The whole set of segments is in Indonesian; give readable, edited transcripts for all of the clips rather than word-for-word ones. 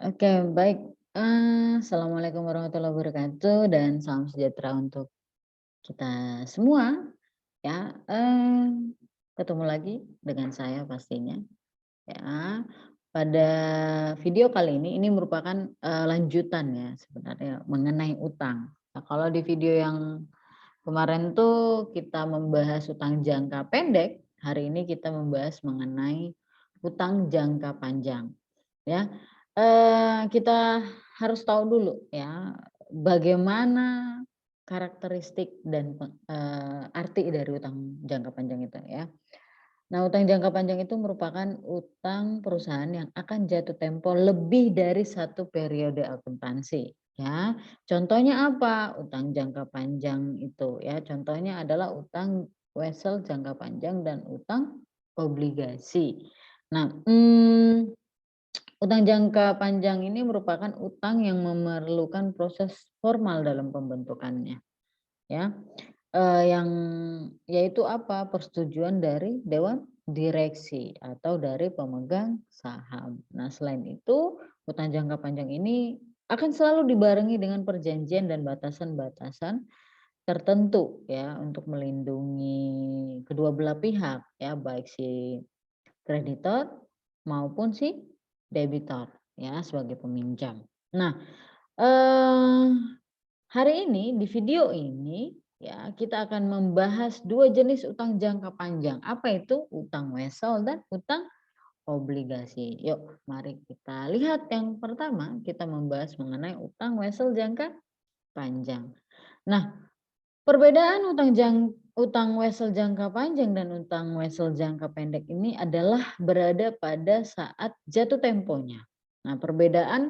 Oke, baik. Assalamualaikum warahmatullahi wabarakatuh dan salam sejahtera untuk kita semua ya. Ketemu lagi dengan saya pastinya ya. Pada video kali ini merupakan, lanjutan ya sebenarnya mengenai utang. Nah, kalau di video yang kemarin tuh kita membahas utang jangka pendek, hari ini kita membahas mengenai utang jangka panjang. Ya, kita harus tahu dulu ya, bagaimana karakteristik dan arti dari utang jangka panjang itu ya. Nah, utang jangka panjang itu merupakan utang perusahaan yang akan jatuh tempo lebih dari satu periode akuntansi ya. Contohnya apa? Utang jangka panjang itu ya, contohnya adalah utang wesel jangka panjang dan utang obligasi. Nah, utang jangka panjang ini merupakan utang yang memerlukan proses formal dalam pembentukannya, ya, yang yaitu apa, persetujuan dari dewan direksi atau dari pemegang saham. Nah, selain itu, utang jangka panjang ini akan selalu dibarengi dengan perjanjian dan batasan-batasan tertentu ya, untuk melindungi kedua belah pihak ya, baik si kreditor maupun si debitur ya sebagai peminjam. Nah, eee, hari ini di video ini ya kita akan membahas 2 jenis utang jangka panjang. Apa itu? Utang wesel dan utang obligasi. Yuk mari kita lihat yang pertama kita membahas mengenai utang wesel jangka panjang. Nah, perbedaan utang wesel jangka panjang dan utang wesel jangka pendek ini adalah berada pada saat jatuh temponya. Nah, perbedaan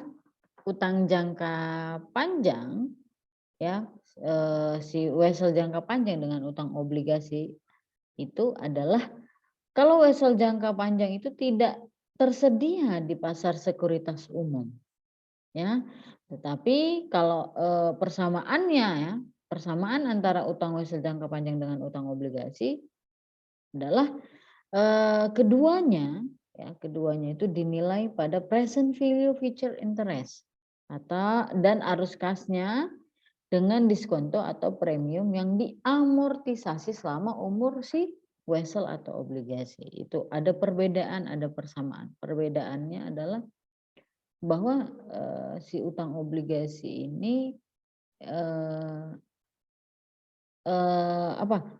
utang jangka panjang ya, si wesel jangka panjang dengan utang obligasi itu adalah kalau wesel jangka panjang itu tidak tersedia di pasar sekuritas umum ya. Tetapi kalau, persamaannya ya, persamaan antara utang wesel jangka panjang dengan utang obligasi adalah, keduanya itu dinilai pada present value future interest atau dan arus kasnya dengan diskonto atau premium yang diamortisasi selama umur si wesel atau obligasi. Itu ada perbedaan, ada persamaan. Perbedaannya adalah bahwa, si utang obligasi ini, eee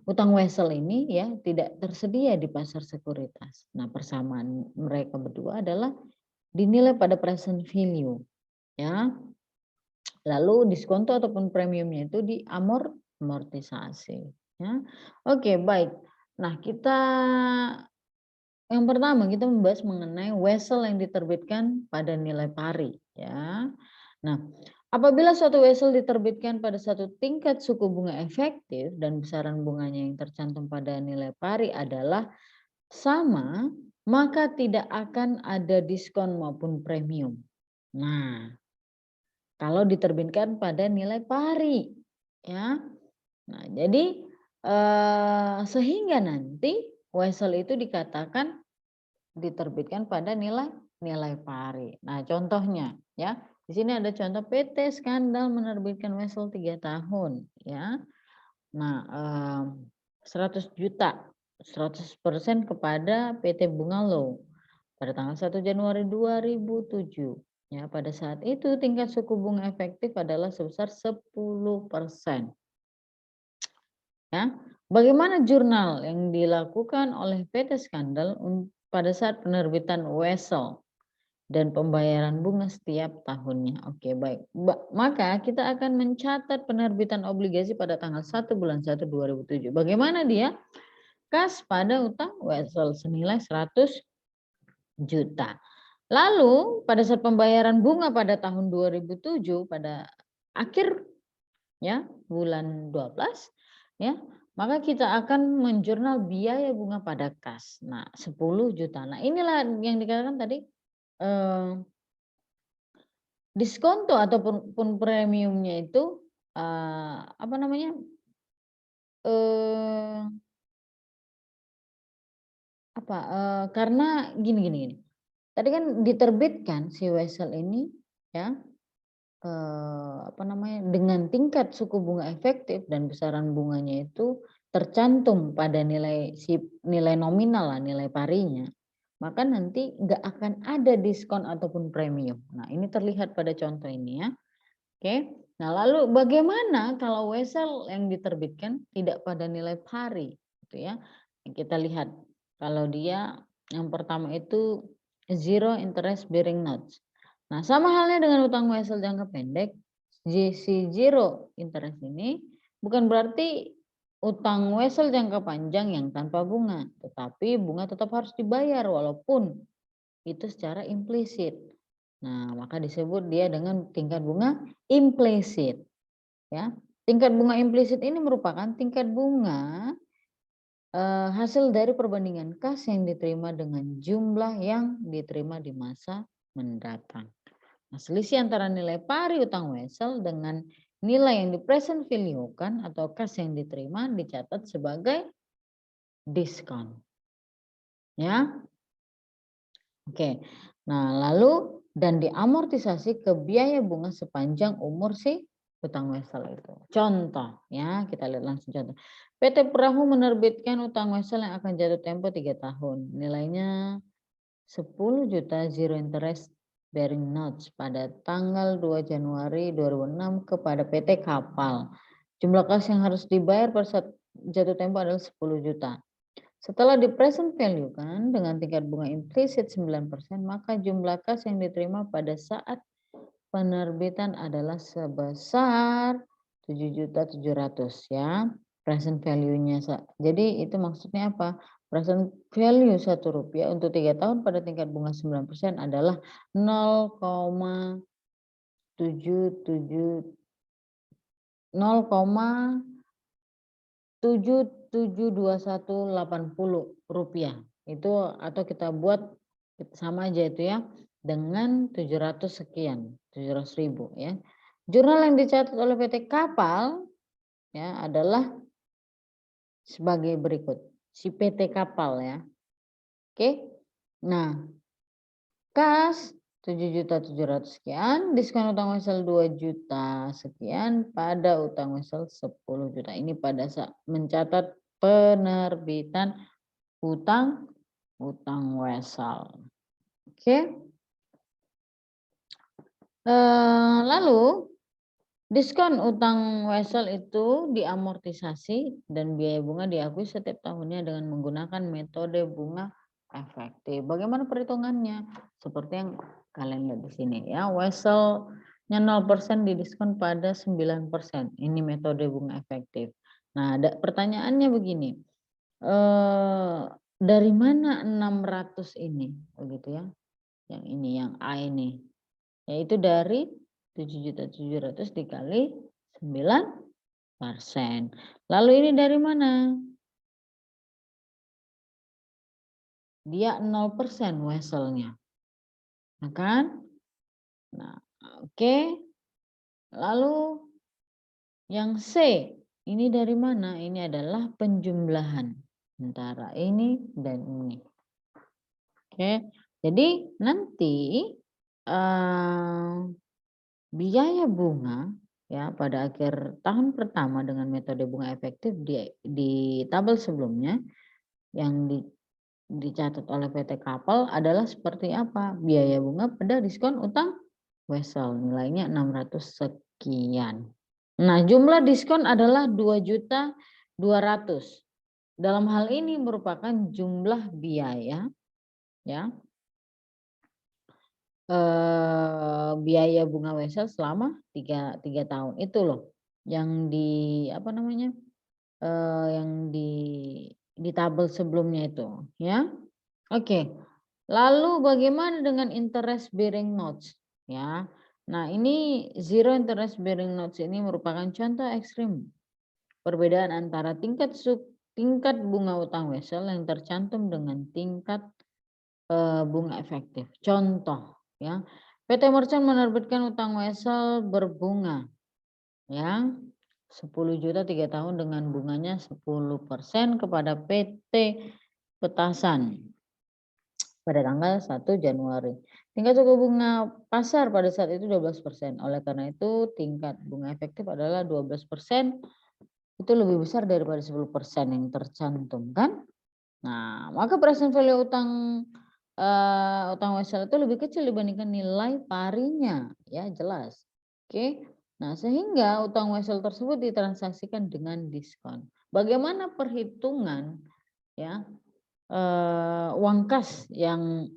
utang wesel ini ya tidak tersedia di pasar sekuritas. Nah, persamaan mereka berdua adalah dinilai pada present value ya, lalu diskonto ataupun premiumnya itu amortisasi ya. Oke, baik. Nah, yang pertama kita membahas mengenai wesel yang diterbitkan pada nilai pari ya. Nah, apabila suatu wesel diterbitkan pada satu tingkat suku bunga efektif dan besaran bunganya yang tercantum pada nilai pari adalah sama, maka tidak akan ada diskon maupun premium. Nah, kalau diterbitkan pada nilai pari ya. Nah, jadi sehingga nanti wesel itu dikatakan diterbitkan pada nilai nilai pari. Nah, contohnya ya, di sini ada contoh PT Skandal menerbitkan wesel 3 tahun ya. Nah, 100 juta, 100% kepada PT Bungalow pada tanggal 1 Januari 2007. Ya, pada saat itu tingkat suku bunga efektif adalah sebesar 10%. Ya. Bagaimana jurnal yang dilakukan oleh PT Skandal pada saat penerbitan wesel dan pembayaran bunga setiap tahunnya. Oke, baik. Maka kita akan mencatat penerbitan obligasi pada tanggal 1 bulan 1 2007. Bagaimana dia? Kas pada utang wesel senilai 100 juta. Lalu pada saat pembayaran bunga pada tahun 2007 pada akhir ya bulan 12 ya, maka kita akan menjurnal biaya bunga pada kas. Nah, 10 juta. Nah, inilah yang dikatakan tadi eh, diskonto ataupun premiumnya itu apa namanya? eh karena gini gini gini. Tadi kan diterbitkan si wesel ini ya, dengan tingkat suku bunga efektif dan besaran bunganya itu tercantum pada nilai nominal lah, nilai parinya, maka nanti nggak akan ada diskon ataupun premium. Nah, ini terlihat pada contoh ini ya. Oke. Nah, lalu bagaimana kalau wesel yang diterbitkan tidak pada nilai pari gitu ya. Kita lihat kalau dia yang pertama itu zero interest bearing notes. Nah, sama halnya dengan utang wesel jangka pendek, si zero interest ini bukan berarti utang wesel jangka panjang yang tanpa bunga, tetapi bunga tetap harus dibayar walaupun itu secara implisit. Nah, maka disebut dia dengan tingkat bunga implisit, ya. Tingkat bunga implisit ini merupakan tingkat bunga hasil dari perbandingan kas yang diterima dengan jumlah yang diterima di masa mendatang. Nah, selisih antara nilai pari utang wesel dengan nilai yang di present value kan atau kas yang diterima dicatat sebagai diskon. Ya. Oke. Nah, lalu dan diamortisasi ke biaya bunga sepanjang umur si utang wesel itu. Contoh ya, kita lihat langsung contoh. PT Perahu menerbitkan utang wesel yang akan jatuh tempo 3 tahun. Nilainya 10 juta zero interest bearing notes pada tanggal 2 Januari 2006 kepada PT Kapal. Jumlah kas yang harus dibayar pada saat jatuh tempo adalah 10 juta. Setelah di present value kan dengan tingkat bunga implisit 9%, maka jumlah kas yang diterima pada saat penerbitan adalah sebesar 7.700.000 ya. Present value-nya. Jadi itu maksudnya apa? Present value Rp1 untuk 3 tahun pada tingkat bunga 9% adalah 0,77 Rp7.721.80 itu atau kita buat sama aja itu ya dengan 700 sekian 700.000 ya. Jurnal yang dicatat oleh PT Kapal ya adalah sebagai berikut si PT Kapal ya. Oke. Nah, kas 7.700.000 sekian, diskon utang wesel 2 juta sekian pada utang wesel 10 juta. Ini pada saat mencatat penerbitan utang wesel. Oke. Lalu diskon utang wesel itu diamortisasi dan biaya bunga diakui setiap tahunnya dengan menggunakan metode bunga efektif. Bagaimana perhitungannya? Seperti yang kalian lihat di sini ya, weselnya 0% didiskon pada 9%. Ini metode bunga efektif. Nah, pertanyaannya begini. Dari mana 600 ini? Begitu ya. Yang ini yang A ini. Yaitu dari 7.700.000 dikali 9%. Lalu ini dari mana? Dia 0% weselnya. Nah kan? Nah, oke. Lalu yang C, ini dari mana? Ini adalah penjumlahan antara ini dan ini. Oke. Jadi nanti biaya bunga ya pada akhir tahun pertama dengan metode bunga efektif di tabel sebelumnya yang dicatat oleh PT Kapal adalah seperti apa? Biaya bunga pada diskon utang wesel nilainya 600 sekian. Nah, jumlah diskon adalah 2.200.000. Dalam hal ini merupakan jumlah biaya ya. Biaya bunga wesel selama 3 tahun itu loh yang yang di tabel sebelumnya itu ya. Oke. Lalu bagaimana dengan interest bearing notes ya. Nah, ini zero interest bearing notes ini merupakan contoh ekstrim perbedaan antara tingkat bunga utang wesel yang tercantum dengan tingkat bunga efektif. Contoh ya. PT Merchant menerbitkan utang wesel berbunga ya 10 juta 3 tahun dengan bunganya 10% kepada PT Petasan. pada tanggal 1 Januari. Tingkat suku bunga pasar pada saat itu 12%. Oleh karena itu tingkat bunga efektif adalah 12%, itu lebih besar daripada 10% yang tercantum kan. Nah, maka present value utang utang wesel itu lebih kecil dibandingkan nilai parinya, ya jelas. Oke. Nah, sehingga utang wesel tersebut ditransaksikan dengan diskon. Bagaimana perhitungan ya uang kas yang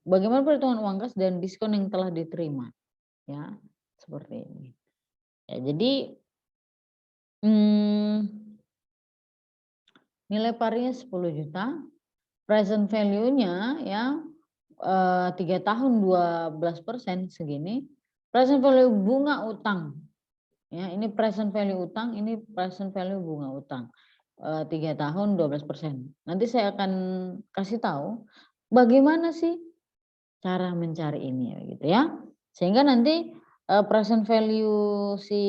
bagaimana perhitungan uang kas dan diskon yang telah diterima, ya seperti ini. Ya, jadi nilai parinya 10 juta, present value-nya ya 3 tahun 12% segini, present value bunga utang. Ya, ini present value utang, ini present value bunga utang. 3 tahun 12%. Nanti saya akan kasih tahu bagaimana sih cara mencari ini gitu ya. Sehingga nanti present value si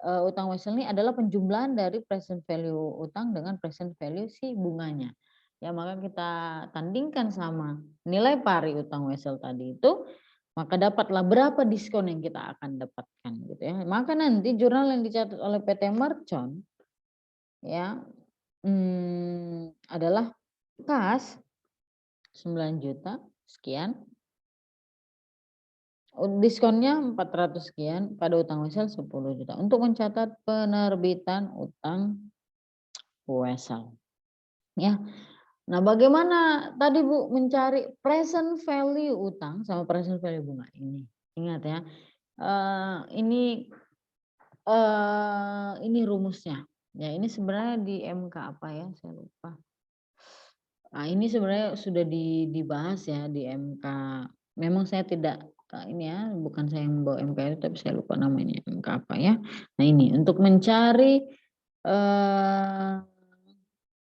utang wesel ini adalah penjumlahan dari present value utang dengan present value si bunganya. Ya, maka kita tandingkan sama nilai pari utang wesel tadi itu, maka dapatlah berapa diskon yang kita akan dapatkan gitu ya. Maka nanti jurnal yang dicatat oleh PT Mercon ya adalah kas 9 juta sekian, diskonnya 400 sekian, pada utang wesel 10 juta untuk mencatat penerbitan utang wesel. Ya. Nah, bagaimana tadi Bu mencari present value utang sama present value bunga ini? Ingat ya, ini rumusnya. Ya, ini sebenarnya di MK apa ya? Saya lupa. Nah, ini sebenarnya sudah dibahas ya di MK. Memang saya tidak ini ya, bukan saya yang membawa MK itu, tapi saya lupa namanya MK apa ya. Nah, ini untuk mencari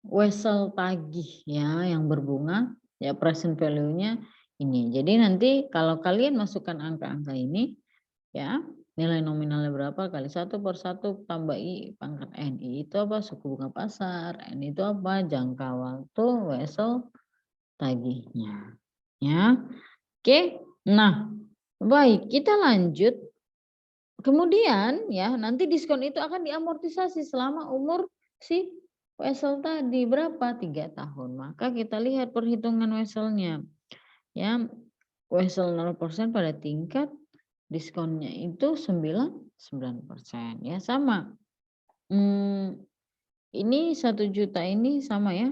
wesel tagih ya yang berbunga, ya present value-nya ini. Jadi nanti kalau kalian masukkan angka-angka ini ya, nilai nominalnya berapa kali 1/1 tambah I pangkat N. I itu apa? Suku bunga pasar. N itu apa? Jangka waktu wesel tagihnya. Ya. Oke. Nah, baik, kita lanjut. Kemudian ya, nanti diskon itu akan diamortisasi selama umur si wesel tadi berapa? 3 tahun. Maka kita lihat perhitungan weselnya. Ya, wesel 0% pada tingkat diskonnya itu 9% ya sama. Ini 1 juta ini sama ya.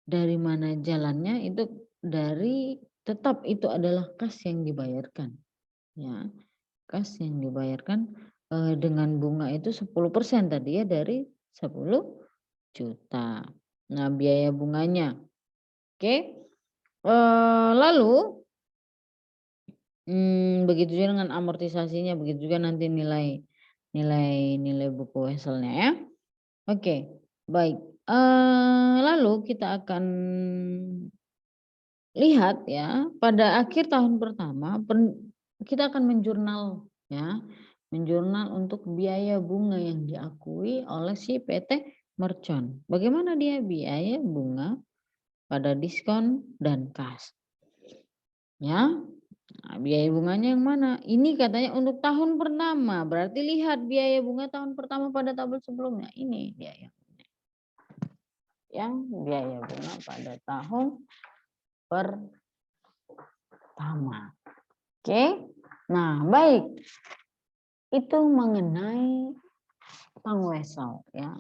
Dari mana jalannya itu dari tetap itu adalah kas yang dibayarkan. Ya, kas yang dibayarkan dengan bunga itu 10% tadi ya dari 10 juta. Nah, biaya bunganya. Oke. Lalu begitu juga dengan amortisasinya, begitu juga nanti nilai buku weselnya ya. Oke, baik. Lalu kita akan lihat ya, pada akhir tahun pertama kita akan menjurnal ya, menjurnal untuk biaya bunga yang diakui oleh si PT Mercon. Bagaimana dia biaya bunga pada diskon dan kas. Ya. Nah, biaya bunganya yang mana? Ini katanya untuk tahun pertama. Berarti lihat biaya bunga tahun pertama pada tabel sebelumnya. Ini biaya. Yang biaya bunga pada tahun pertama. Oke. Nah, baik. Itu mengenai utang wesel ya.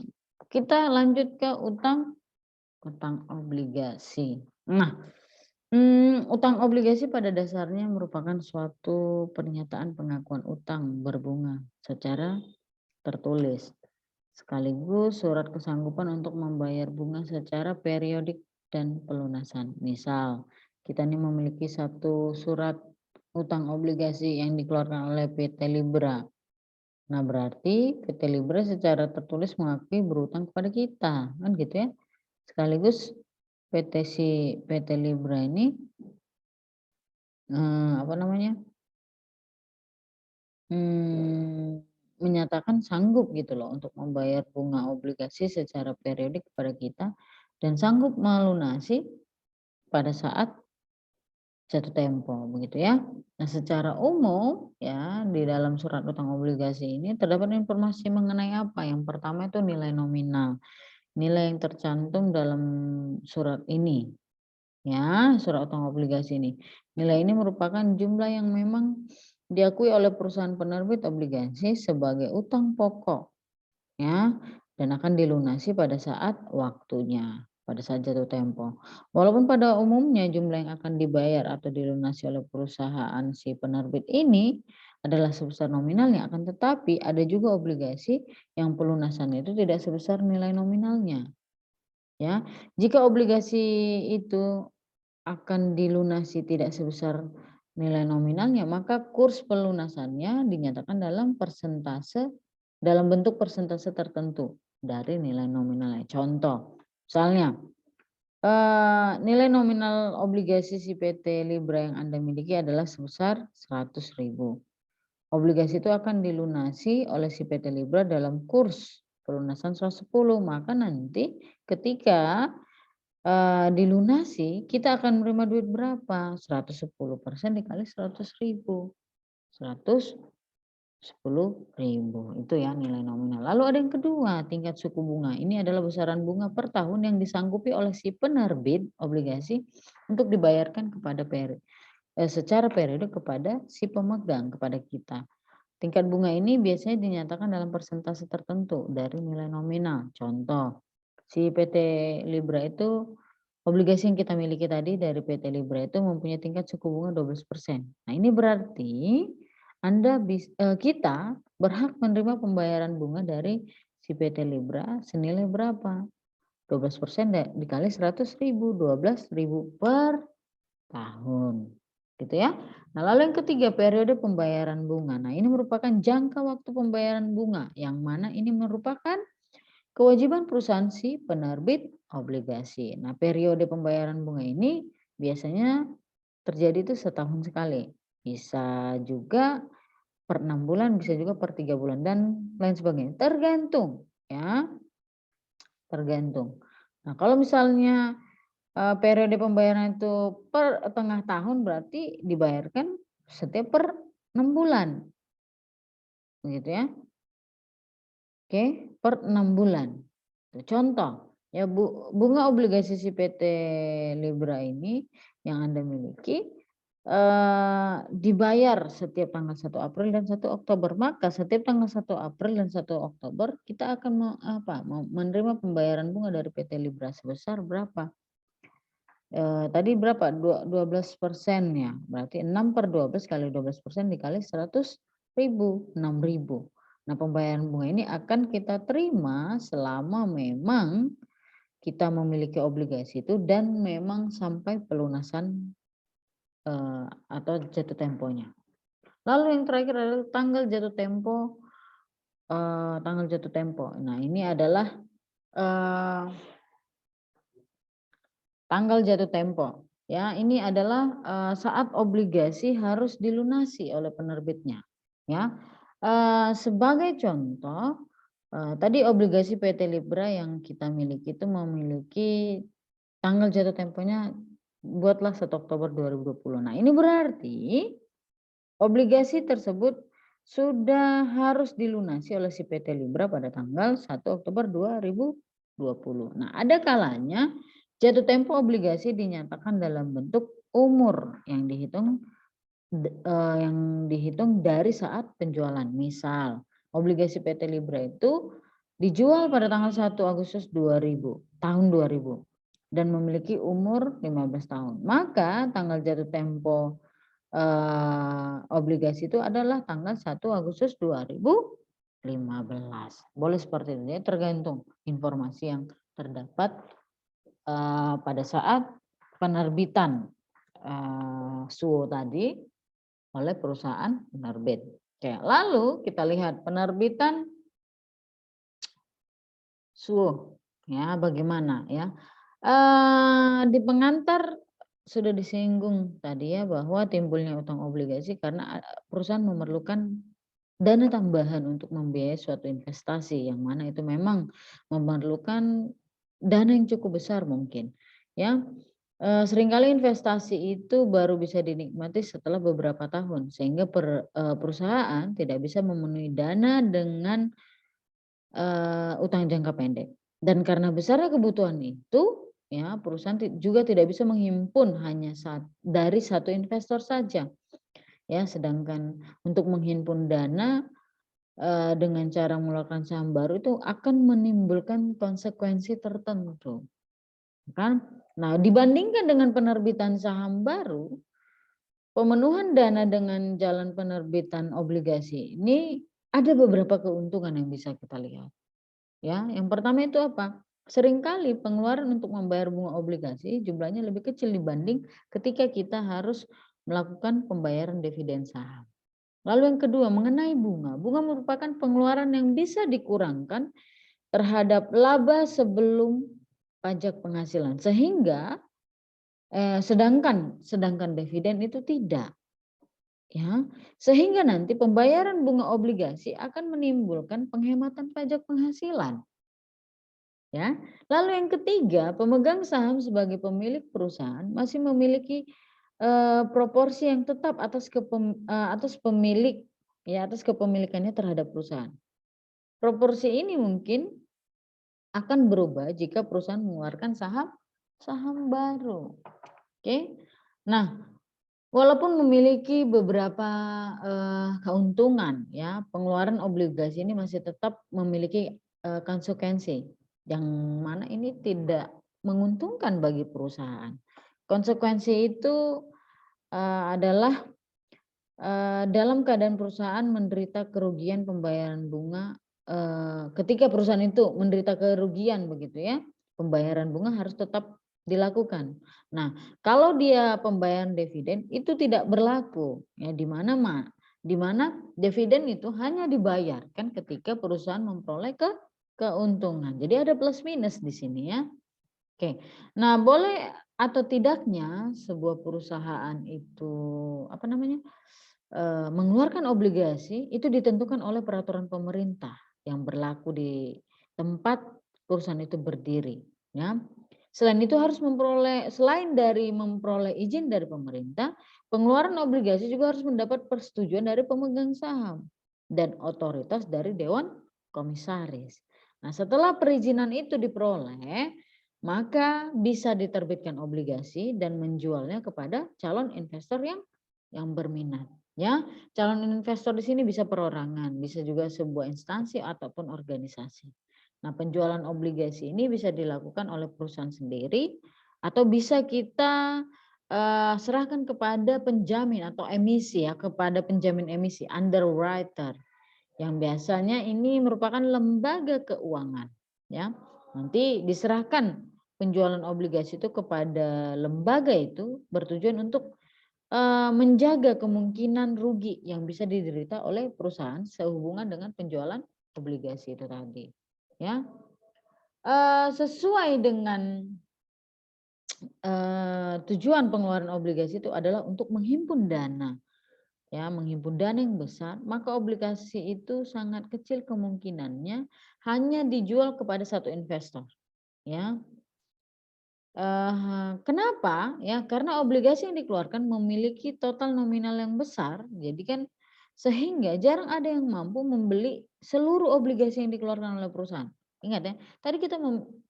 Kita lanjut ke utang obligasi. Nah, utang obligasi pada dasarnya merupakan suatu pernyataan pengakuan utang berbunga secara tertulis, sekaligus surat kesanggupan untuk membayar bunga secara periodik dan pelunasan. Misal, kita ini memiliki satu surat utang obligasi yang dikeluarkan oleh PT Libra. Nah, berarti PT Libra secara tertulis mengakui berutang kepada kita, kan gitu ya. Sekaligus PT Libra ini apa namanya, menyatakan sanggup gitu loh untuk membayar bunga obligasi secara periodik kepada kita dan sanggup melunasi pada saat jatuh tempo, begitu ya. Nah, secara umum ya di dalam surat utang obligasi ini terdapat informasi mengenai apa? Yang pertama itu nilai nominal, nilai yang tercantum dalam surat ini ya, surat utang obligasi ini. Nilai ini merupakan jumlah yang memang diakui oleh perusahaan penerbit obligasi sebagai utang pokok ya, dan akan dilunasi pada saat waktunya, pada saat jatuh tempo. Walaupun pada umumnya jumlah yang akan dibayar atau dilunasi oleh perusahaan si penerbit ini adalah sebesar nominalnya, akan tetapi ada juga obligasi yang pelunasannya itu tidak sebesar nilai nominalnya, ya. Jika obligasi itu akan dilunasi tidak sebesar nilai nominalnya, maka kurs pelunasannya dinyatakan dalam bentuk persentase tertentu dari nilai nominalnya. Contoh, misalnya nilai nominal obligasi si PT Libra yang Anda miliki adalah sebesar 100.000. Obligasi itu akan dilunasi oleh si PT Libra dalam kurs pelunasan 110, maka nanti ketika dilunasi, kita akan menerima duit berapa? 110% dikali 100.000. 110.000 itu ya nilai nominal. Lalu ada yang kedua, tingkat suku bunga. Ini adalah besaran bunga per tahun yang disanggupi oleh si penerbit obligasi untuk dibayarkan secara periode kepada si pemegang, kepada kita. Tingkat bunga ini biasanya dinyatakan dalam persentase tertentu dari nilai nominal. Contoh, si PT Libra itu obligasi yang kita miliki tadi dari PT Libra itu mempunyai tingkat suku bunga 12%. Nah, ini berarti kita berhak menerima pembayaran bunga dari si PT Libra senilai berapa? 12% dikali 100.000, 12.000 per tahun. Gitu ya. Nah, lalu yang ketiga periode pembayaran bunga. Nah, ini merupakan jangka waktu pembayaran bunga yang mana ini merupakan kewajiban perusahaan si penerbit obligasi. Nah, periode pembayaran bunga ini biasanya terjadi itu setahun sekali. Bisa juga per 6 bulan, bisa juga per 3 bulan dan lain sebagainya. Tergantung ya, tergantung. Nah, kalau misalnya periode pembayaran itu per tengah tahun berarti dibayarkan setiap per 6 bulan. Begitu ya. Oke, per 6 bulan. Contoh, ya bunga obligasi si PT Libra ini yang Anda miliki dibayar setiap tanggal 1 April dan 1 Oktober. Maka setiap tanggal 1 April dan 1 Oktober kita akan menerima pembayaran bunga dari PT Libra sebesar berapa? Tadi berapa? 12% ya, berarti 6/12 kali 12% dikali 100.000, 6.000. Nah, pembayaran bunga ini akan kita terima selama memang kita memiliki obligasi itu dan memang sampai pelunasan atau jatuh temponya. Lalu yang terakhir adalah tanggal jatuh tempo. Tanggal jatuh tempo. Nah, ini adalah tanggal jatuh tempo. Ya, ini adalah saat obligasi harus dilunasi oleh penerbitnya. Ya, sebagai contoh, tadi obligasi PT Libra yang kita miliki itu memiliki tanggal jatuh temponya buatlah 1 Oktober 2020. Nah, ini berarti obligasi tersebut sudah harus dilunasi oleh si PT Libra pada tanggal 1 Oktober 2020. Nah, ada kalanya jatuh tempo obligasi dinyatakan dalam bentuk umur yang dihitung dari saat penjualan. Misal, obligasi PT Libra itu dijual pada tanggal 1 Agustus 2000, tahun 2000 dan memiliki umur 15 tahun. Maka tanggal jatuh tempo obligasi itu adalah tanggal 1 Agustus 2015. Boleh seperti itu ya, tergantung informasi yang terdapat pada saat penerbitan SUO tadi oleh perusahaan penerbit. Oke, lalu kita lihat penerbitan SUO ya, bagaimana ya. Di pengantar sudah disinggung tadi ya bahwa timbulnya utang obligasi karena perusahaan memerlukan dana tambahan untuk membiayai suatu investasi yang mana itu memang memerlukan dana yang cukup besar mungkin ya. Seringkali investasi itu baru bisa dinikmati setelah beberapa tahun, sehingga perusahaan tidak bisa memenuhi dana dengan, utang jangka pendek. Dan karena besarnya kebutuhan itu, ya perusahaan juga tidak bisa menghimpun hanya dari satu investor saja, ya. Sedangkan untuk menghimpun dana, dengan cara mengeluarkan saham baru itu akan menimbulkan konsekuensi tertentu. Kan? Nah, dibandingkan dengan penerbitan saham baru, pemenuhan dana dengan jalan penerbitan obligasi ini ada beberapa keuntungan yang bisa kita lihat. Ya, yang pertama itu apa? Seringkali pengeluaran untuk membayar bunga obligasi jumlahnya lebih kecil dibanding ketika kita harus melakukan pembayaran dividen saham. Lalu yang kedua, mengenai bunga. Bunga merupakan pengeluaran yang bisa dikurangkan terhadap laba sebelum pajak penghasilan, sehingga sedangkan dividen itu tidak, ya. Sehingga nanti pembayaran bunga obligasi akan menimbulkan penghematan pajak penghasilan, ya. Lalu yang ketiga, pemegang saham sebagai pemilik perusahaan masih memiliki proporsi yang tetap atas pemilik, ya, atas kepemilikannya terhadap perusahaan. Proporsi ini mungkin akan berubah jika perusahaan mengeluarkan saham saham baru. Oke. Nah, walaupun memiliki beberapa keuntungan, ya, pengeluaran obligasi ini masih tetap memiliki konsekuensi yang mana ini tidak menguntungkan bagi perusahaan. Konsekuensi itu adalah dalam keadaan perusahaan menderita kerugian pembayaran bunga, ketika perusahaan itu menderita kerugian begitu, ya, pembayaran bunga harus tetap dilakukan. Nah, kalau dia pembayaran dividen itu tidak berlaku, ya, di mana dividen itu hanya dibayarkan ketika perusahaan memperoleh keuntungan. Jadi ada plus minus di sini, ya. Oke. Nah, boleh atau tidaknya sebuah perusahaan itu apa namanya? Mengeluarkan obligasi itu ditentukan oleh peraturan pemerintah yang berlaku di tempat perusahaan itu berdiri, ya. Selain dari memperoleh izin dari pemerintah, pengeluaran obligasi juga harus mendapat persetujuan dari pemegang saham dan otoritas dari dewan komisaris. Nah, setelah perizinan itu diperoleh, maka bisa diterbitkan obligasi dan menjualnya kepada calon investor yang berminat. Ya, calon investor di sini bisa perorangan, bisa juga sebuah instansi ataupun organisasi. Nah, penjualan obligasi ini bisa dilakukan oleh perusahaan sendiri atau bisa kita serahkan kepada penjamin atau emisi, ya, kepada penjamin emisi, underwriter, yang biasanya ini merupakan lembaga keuangan, ya. Nanti diserahkan penjualan obligasi itu kepada lembaga itu bertujuan untuk menjaga kemungkinan rugi yang bisa diderita oleh perusahaan sehubungan dengan penjualan obligasi itu tadi, ya. Sesuai dengan tujuan pengeluaran obligasi itu adalah untuk menghimpun dana, ya, menghimpun dana yang besar, maka obligasi itu sangat kecil kemungkinannya hanya dijual kepada satu investor, ya. Kenapa? Ya, karena obligasi yang dikeluarkan memiliki total nominal yang besar, jadi kan sehingga jarang ada yang mampu membeli seluruh obligasi yang dikeluarkan oleh perusahaan. Ingat, ya, tadi kita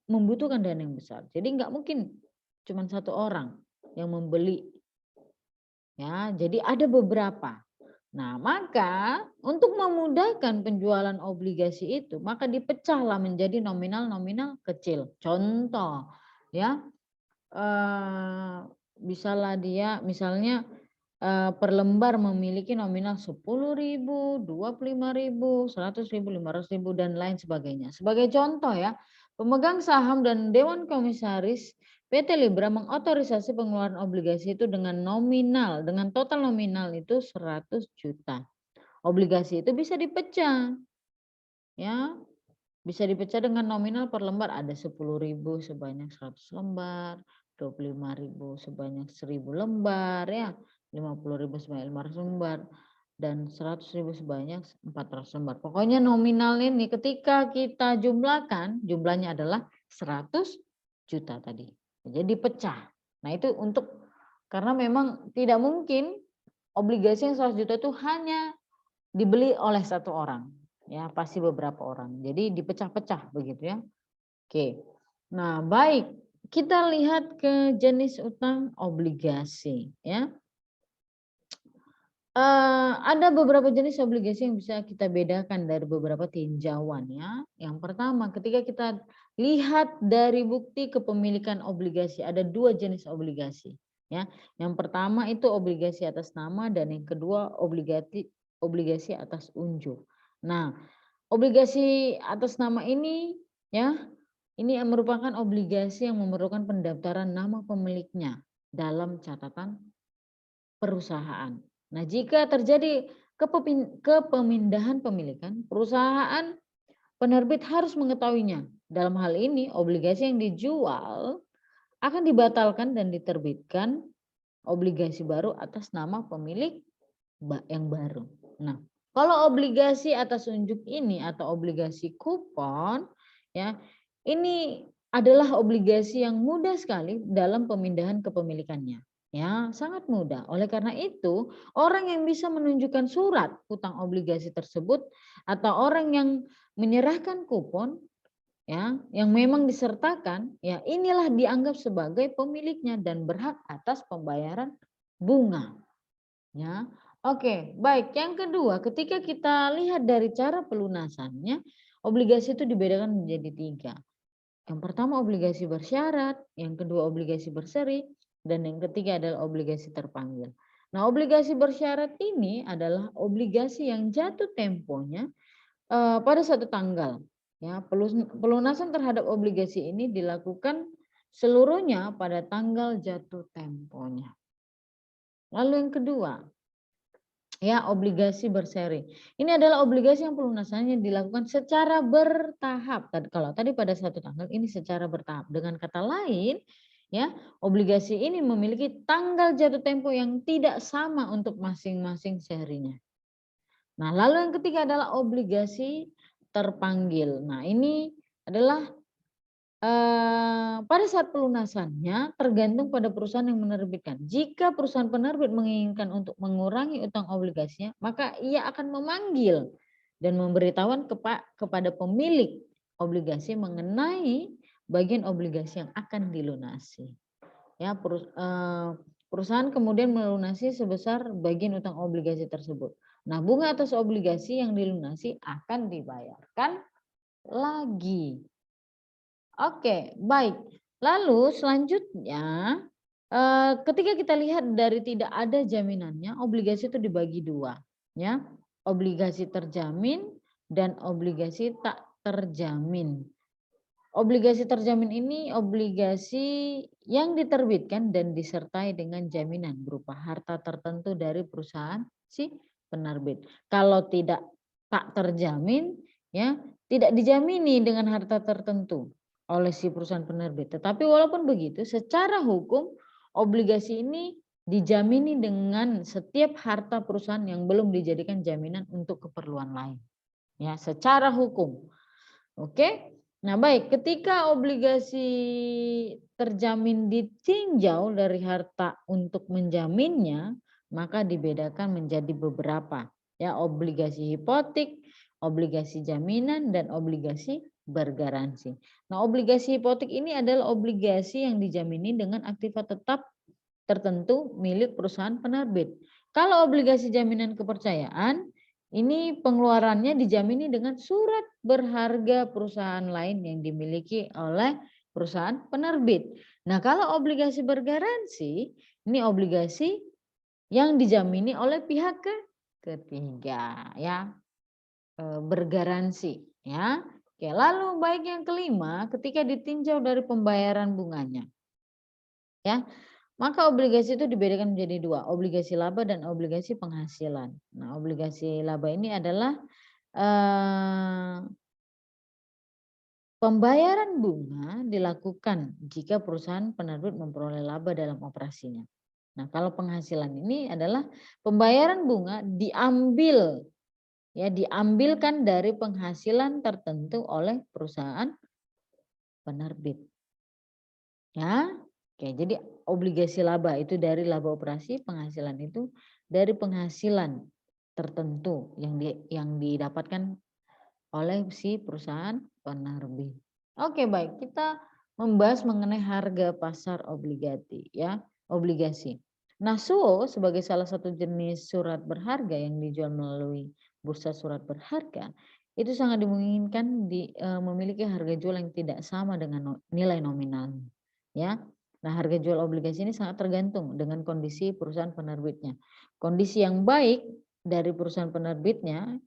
membutuhkan dana yang besar, jadi nggak mungkin cuma satu orang yang membeli, ya, jadi ada beberapa. Nah, maka untuk memudahkan penjualan obligasi itu, maka dipecahlah menjadi nominal-nominal kecil. Contoh, ya, bisalah dia misalnya per lembar memiliki nominal 10.000, 25.000, 100.000, 500.000 dan lain sebagainya. Sebagai contoh, ya, pemegang saham dan dewan komisaris PT Libra mengotorisasi pengeluaran obligasi itu dengan total nominal itu 100 juta. Obligasi itu bisa dipecah, ya. Bisa dipecah dengan nominal per lembar ada 10.000 sebanyak 100 lembar, 25.000 sebanyak 1.000 lembar, ya, 50.000 sebanyak 500 lembar, dan 100.000 sebanyak 400 lembar. Pokoknya nominal ini ketika kita jumlahkan, jumlahnya adalah 100 juta tadi. Jadi pecah. Nah, itu karena memang tidak mungkin obligasi yang 100 juta itu hanya dibeli oleh satu orang, ya pasti beberapa orang. Jadi dipecah-pecah begitu ya. Oke. Nah, baik. Kita lihat ke jenis utang obligasi ya. Ada beberapa jenis obligasi yang bisa kita bedakan dari beberapa tinjauan ya. Yang pertama, ketika kita lihat dari bukti kepemilikan obligasi, ada 2 jenis obligasi ya. Yang pertama itu obligasi atas nama dan yang kedua obligasi atas unjuk. Nah, obligasi atas nama ini ya, ini merupakan obligasi yang memerlukan pendaftaran nama pemiliknya dalam catatan perusahaan. Nah, jika terjadi kepemindahan pemilikan, perusahaan penerbit harus mengetahuinya. Dalam hal ini, obligasi yang dijual akan dibatalkan dan diterbitkan obligasi baru atas nama pemilik yang baru. Nah, kalau obligasi atas unjuk ini atau obligasi kupon, ya, ini adalah obligasi yang mudah sekali dalam pemindahan kepemilikannya. Ya, sangat mudah. Oleh karena itu, orang yang bisa menunjukkan surat utang obligasi tersebut atau orang yang menyerahkan kupon ya, yang memang disertakan, ya inilah dianggap sebagai pemiliknya dan berhak atas pembayaran bunga. Ya, oke, baik. Yang kedua, ketika kita lihat dari cara pelunasannya, obligasi itu dibedakan menjadi 3. Yang pertama obligasi bersyarat, yang kedua obligasi berseri, dan yang ketiga adalah obligasi terpanggil. Nah, obligasi bersyarat ini adalah obligasi yang jatuh temponya pada satu tanggal. Ya, pelunasan terhadap obligasi ini dilakukan seluruhnya pada tanggal jatuh temponya. Lalu yang kedua, ya obligasi berseri. Ini adalah obligasi yang pelunasannya dilakukan secara bertahap. Kalau tadi pada satu tanggal, ini secara bertahap. Dengan kata lain, ya obligasi ini memiliki tanggal jatuh tempo yang tidak sama untuk masing-masing serinya. Nah, lalu yang ketiga adalah obligasi terpanggil. Nah, ini adalah pada saat pelunasannya tergantung pada perusahaan yang menerbitkan. Jika perusahaan penerbit menginginkan untuk mengurangi utang obligasinya, maka ia akan memanggil dan memberitahuan kepada pemilik obligasi mengenai bagian obligasi yang akan dilunasi. Ya, perusahaan kemudian melunasi sebesar bagian utang obligasi tersebut. Nah, bunga atas obligasi yang dilunasi akan dibayarkan lagi. Oke, baik. Lalu selanjutnya, ketika kita lihat dari tidak ada jaminannya, obligasi itu dibagi 2, ya. Obligasi terjamin dan obligasi tak terjamin. Obligasi terjamin ini obligasi yang diterbitkan dan disertai dengan jaminan berupa harta tertentu dari perusahaan si penerbit. Kalau tak terjamin, ya, tidak dijamini dengan harta tertentu oleh si perusahaan penerbit. Tetapi walaupun begitu, secara hukum obligasi ini dijamini dengan setiap harta perusahaan yang belum dijadikan jaminan untuk keperluan lain. Ya, secara hukum. Oke. Nah, baik, ketika obligasi terjamin ditinjau dari harta untuk menjaminnya, maka dibedakan menjadi beberapa, ya, obligasi hipotek, obligasi jaminan dan obligasi bergaransi. Nah, obligasi hipotek ini adalah obligasi yang dijamini dengan aktiva tetap tertentu milik perusahaan penerbit. Kalau obligasi jaminan kepercayaan, ini pengeluarannya dijamini dengan surat berharga perusahaan lain yang dimiliki oleh perusahaan penerbit. Nah, kalau obligasi bergaransi, ini obligasi yang dijamini oleh pihak ketiga, ya, bergaransi, ya. Oke, lalu baik yang kelima, ketika ditinjau dari pembayaran bunganya, ya, maka obligasi itu dibedakan menjadi 2, obligasi laba dan obligasi penghasilan. Nah, obligasi laba ini adalah pembayaran bunga dilakukan jika perusahaan penerbit memperoleh laba dalam operasinya. Nah, kalau penghasilan ini adalah pembayaran bunga diambilkan dari penghasilan tertentu oleh perusahaan penerbit. Ya. Oke, jadi obligasi laba itu dari laba operasi, penghasilan itu dari penghasilan tertentu yang didapatkan oleh si perusahaan penerbit. Oke, baik, kita membahas mengenai harga pasar obligasi. Nah, SUO sebagai salah satu jenis surat berharga yang dijual melalui bursa surat berharga itu sangat dimungkinkan memiliki harga jual yang tidak sama dengan nilai nominalnya, ya. Nah, harga jual obligasi ini sangat tergantung dengan kondisi perusahaan penerbitnya. Kondisi yang baik dari perusahaan penerbitnya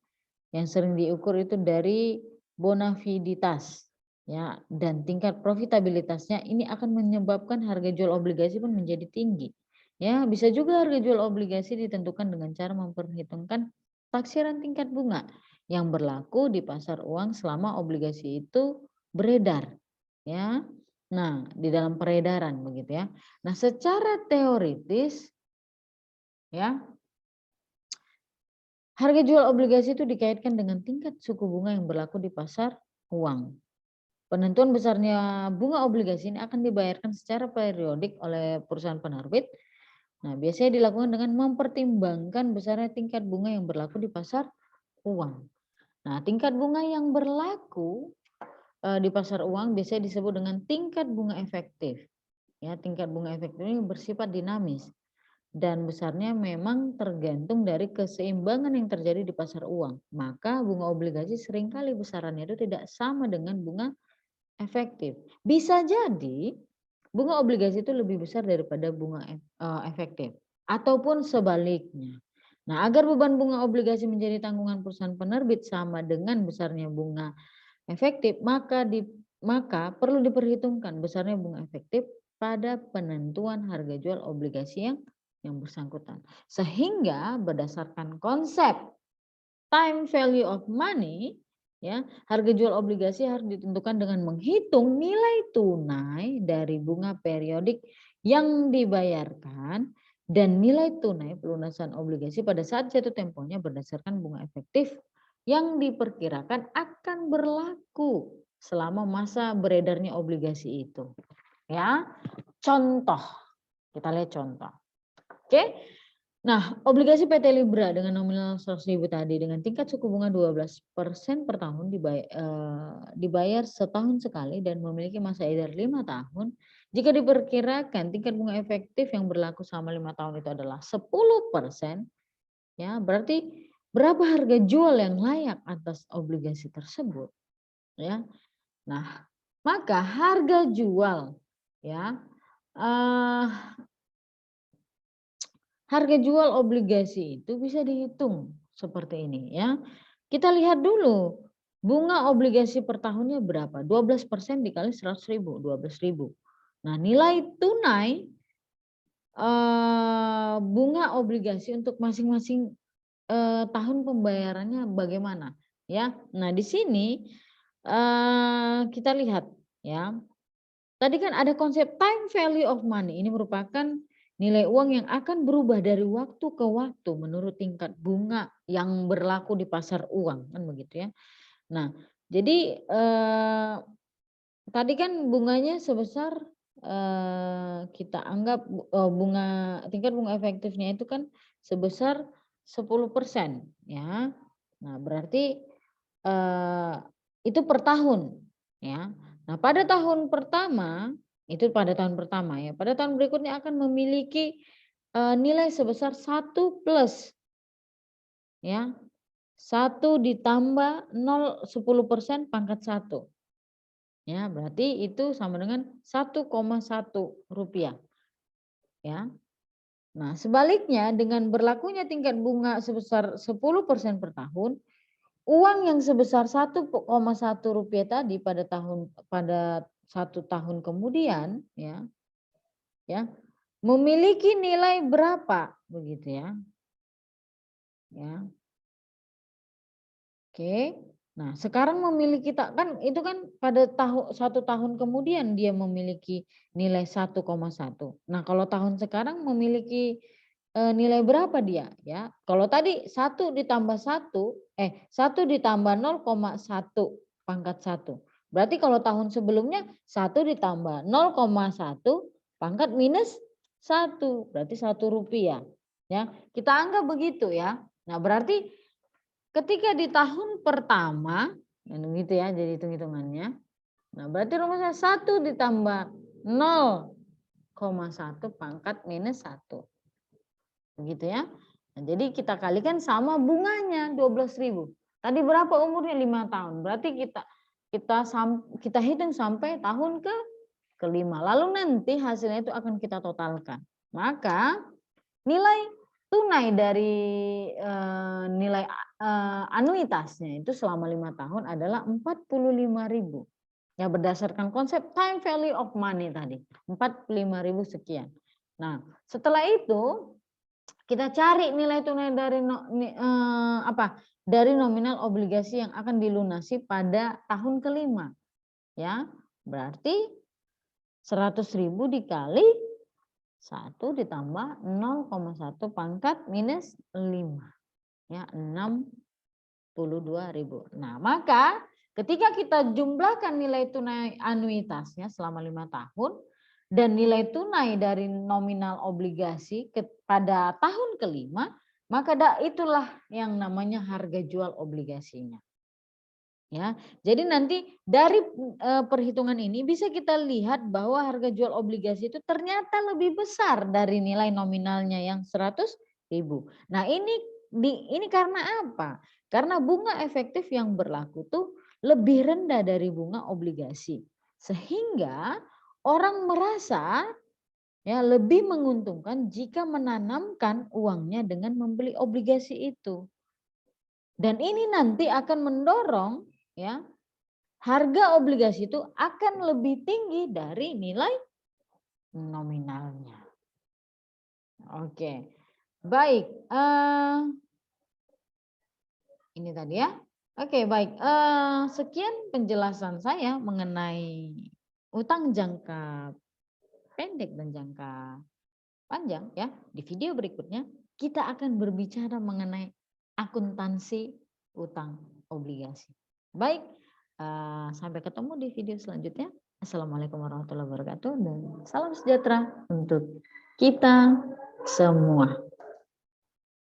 yang sering diukur itu dari bonafiditas, ya, dan tingkat profitabilitasnya ini akan menyebabkan harga jual obligasi pun menjadi tinggi. Ya, bisa juga harga jual obligasi ditentukan dengan cara memperhitungkan taksiran tingkat bunga yang berlaku di pasar uang selama obligasi itu beredar, ya. Nah, di dalam peredaran begitu ya. Nah, secara teoritis, ya, harga jual obligasi itu dikaitkan dengan tingkat suku bunga yang berlaku di pasar uang. Penentuan besarnya bunga obligasi ini akan dibayarkan secara periodik oleh perusahaan penerbit. Nah, biasanya dilakukan dengan mempertimbangkan besarnya tingkat bunga yang berlaku di pasar uang. Nah, tingkat bunga yang berlaku di pasar uang biasanya disebut dengan tingkat bunga efektif. Ya, tingkat bunga efektif ini bersifat dinamis dan besarnya memang tergantung dari keseimbangan yang terjadi di pasar uang. Maka bunga obligasi seringkali besarannya itu tidak sama dengan bunga efektif. Bisa jadi bunga obligasi itu lebih besar daripada bunga efektif ataupun sebaliknya. Nah, agar beban bunga obligasi menjadi tanggungan perusahaan penerbit sama dengan besarnya bunga efektif, maka perlu diperhitungkan besarnya bunga efektif pada penentuan harga jual obligasi yang bersangkutan. Sehingga berdasarkan konsep time value of money, ya, harga jual obligasi harus ditentukan dengan menghitung nilai tunai dari bunga periodik yang dibayarkan dan nilai tunai pelunasan obligasi pada saat jatuh temponya berdasarkan bunga efektif yang diperkirakan akan berlaku selama masa beredarnya obligasi itu. Ya, contoh, kita lihat contoh. Oke. Nah, obligasi PT Libra dengan nominal 100.000 tadi dengan tingkat suku bunga 12% per tahun dibayar setahun sekali dan memiliki masa edar 5 tahun. Jika diperkirakan tingkat bunga efektif yang berlaku selama 5 tahun itu adalah 10%, ya, berarti berapa harga jual yang layak atas obligasi tersebut, ya. Nah, maka harga jual, ya, eh, harga jual obligasi itu bisa dihitung seperti ini, ya. Kita lihat dulu bunga obligasi per tahunnya berapa? 12% dikali 100.000, 12.000. Nah, nilai tunai bunga obligasi untuk masing-masing tahun pembayarannya bagaimana, ya. Nah, di sini kita lihat, ya. Tadi kan ada konsep time value of money. Ini merupakan nilai uang yang akan berubah dari waktu ke waktu menurut tingkat bunga yang berlaku di pasar uang, kan begitu ya. Nah, jadi tadi kan bunganya sebesar kita anggap tingkat bunga efektifnya itu kan sebesar 10%, ya. Nah, berarti itu per tahun, ya. Nah, pada tahun pertama, itu pada tahun pertama, ya. Pada tahun berikutnya akan memiliki nilai sebesar 1 plus, ya. 1 ditambah 10% pangkat 1. Ya, berarti itu sama dengan 1,1 rupiah, ya. Nah, sebaliknya dengan berlakunya tingkat bunga sebesar 10% per tahun, uang yang sebesar 1,1 rupiah tadi pada 1 tahun kemudian, ya, memiliki nilai berapa begitu ya. Ya. Oke. Nah, sekarang memiliki kan itu kan pada 1 tahun kemudian dia memiliki nilai 1,1. Nah, kalau tahun sekarang memiliki nilai berapa dia, ya? Kalau tadi 1 ditambah 1 ditambah 0,1 pangkat 1. Berarti kalau tahun sebelumnya 1 ditambah 0,1 pangkat minus 1, berarti Rp1. Ya, kita anggap begitu ya. Nah, berarti ketika di tahun pertama, gitu ya, jadi hitung-hitungannya. Nah, berarti rumusnya 1 ditambah 0,1 pangkat minus 1. Begitu ya. Nah, jadi kita kalikan sama bunganya 12.000. Tadi berapa umurnya? 5 tahun. Berarti kita hitung sampai tahun kelima. Lalu nanti hasilnya itu akan kita totalkan. Maka nilai tunai dari nilai anuitasnya itu selama 5 tahun adalah 45.000. Ya, berdasarkan konsep time value of money tadi, 45.000 sekian. Nah, setelah itu kita cari nilai tunai dari nominal obligasi yang akan dilunasi pada tahun kelima. Ya, berarti 100.000 dikali 1 ditambah 0,1 pangkat minus 5. Ya, 62.000. Nah, maka ketika kita jumlahkan nilai tunai anuitasnya selama 5 tahun dan nilai tunai dari nominal obligasi pada tahun kelima, maka itulah yang namanya harga jual obligasinya. Ya, jadi nanti dari perhitungan ini bisa kita lihat bahwa harga jual obligasi itu ternyata lebih besar dari nilai nominalnya yang 100.000. Nah, ini karena apa? Karena bunga efektif yang berlaku tuh lebih rendah dari bunga obligasi. Sehingga orang merasa ya lebih menguntungkan jika menanamkan uangnya dengan membeli obligasi itu. Dan ini nanti akan mendorong ya harga obligasi itu akan lebih tinggi dari nilai nominalnya. Oke, baik. Ini tadi ya. Oke, baik. Sekian penjelasan saya mengenai utang jangka pendek dan jangka panjang ya. Di video berikutnya kita akan berbicara mengenai akuntansi utang obligasi. Baik, sampai ketemu di video selanjutnya. Assalamualaikum warahmatullahi wabarakatuh dan salam sejahtera untuk kita semua.